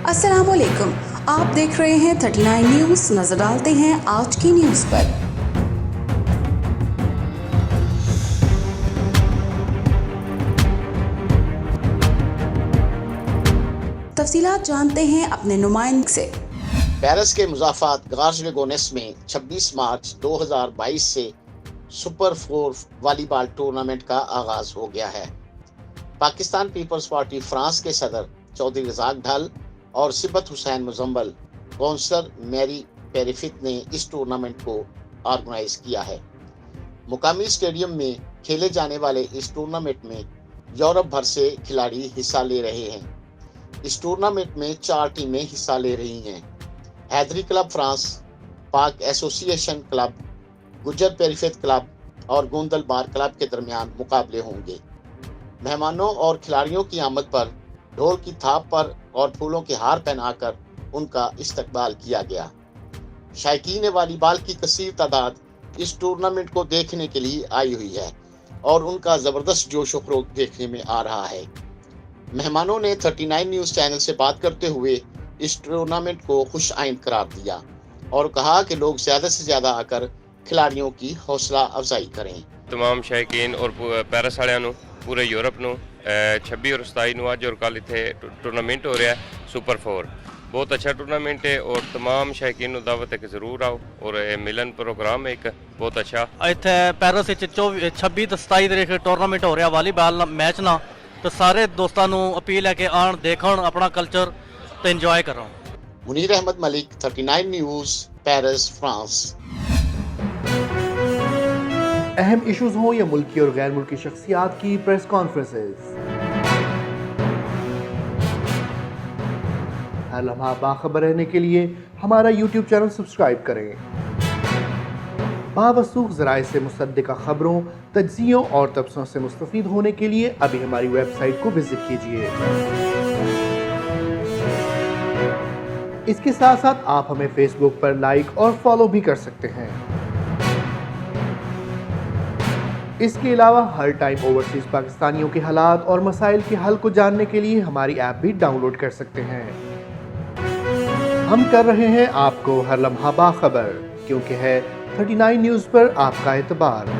अस्सलाम वालेकुम, आप देख रहे हैं 39 न्यूज़। नजर डालते हैं आज की न्यूज़ पर। तफसीलात जानते हैं अपने नुमाइंदे से। पेरिस के मुज़ाफ़ात गार्ज लेगोनेस में 26 मार्च 2022 से सुपर 4 वॉलीबॉल टूर्नामेंट का आगाज हो गया है। पाकिस्तान पीपल्स पार्टी फ्रांस के सदर चौधरी रज़ाक ढाल और सिबत हुसैन मुजम्मल काउंसलर मैरी पेरिफित ने इस टूर्नामेंट को ऑर्गेनाइज किया है। मुकामी स्टेडियम में खेले जाने वाले इस टूर्नामेंट में यूरोप भर से खिलाड़ी हिस्सा ले रहे हैं। इस टूर्नामेंट में 4 टीमें हिस्सा ले रही हैं। हैदरी क्लब फ्रांस, पाक एसोसिएशन क्लब, गुजर पेरिफेत क्लब और गोंदल बार क्लब के दरमियान मुकाबले होंगे। मेहमानों और खिलाड़ियों की आमद पर ढोल की थाप पर और फूलों के हार पहनाकर उनका इस्तकबाल किया गया। शायकीन वॉलीबॉल की कसीर तादाद इस टूर्नामेंट को देखने के लिए आई हुई है और उनका ज़बरदस्त जोश व खरोश देखने में आ रहा है। मेहमानों ने 39 न्यूज़ चैनल से बात करते हुए इस टूर्नामेंट को खुश आइंद करार दिया और कहा कि लोग ज़्यादा से ज़्यादा आकर खिलाड़ियों की हौसला अफजाई करें। तमाम शायकीन और पैरिस वालियां नूं पूरे यूरोप नूं 26 और 27 ਨੂੰ ਅੱਜ और कल इत्थे टूर्नामेंट हो रहा है सुपर 4। बहुत अच्छा टूर्नामेंट है और तमाम शायकीन ਨੂੰ ਦਾਵਤ ਹੈ ਕਿ ਜ਼ਰੂਰ ਆਓ और ਮਿਲਨ प्रोग्राम है एक बहुत अच्छा। ਇੱਥੇ ਪੈਰਿਸ ਵਿੱਚ 26 ਤੇ 27 ਤਰੀਕ ਟੂਰਨਾਮੈਂਟ ਹੋ ਰਿਹਾ ਵਾਲੀਬਾਲ ਮੈਚ ਨਾ, ਤੇ ਸਾਰੇ ਦੋਸਤਾਂ ਨੂੰ ਅਪੀਲ ਹੈ ਕਿ ਆਣ ਦੇਖਣ ਆਪਣਾ ਕਲਚਰ ਤੇ ਇੰਜੋਏ ਕਰਨ। Munir Ahmad Malik, 39 news, Paris, France. अहम इश्यूज हों या मुल्की और गैर मुल्की शख्सियात की प्रेस कॉन्फ्रेंसेस, हर लम्हा बाखबर रहने के लिए हमारा यूट्यूब चैनल सब्सक्राइब करें। बावसूख ज़राए से मुसद्दिक़ा खबरों, तज्ज़ियों और तबसरों से मुस्तफ़ीद होने के लिए अभी हमारी वेबसाइट को विजिट कीजिए। इसके साथ साथ आप हमें फेसबुक पर लाइक और फॉलो भी कर सकते हैं। इसके अलावा हर टाइम ओवरसीज़ पाकिस्तानियों के हालात और मसाइल के हल को जानने के लिए हमारी ऐप भी डाउनलोड कर सकते हैं। हम कर रहे हैं आपको हर लम्हा बाखबर, क्योंकि है 39 न्यूज़ पर आपका एतबार।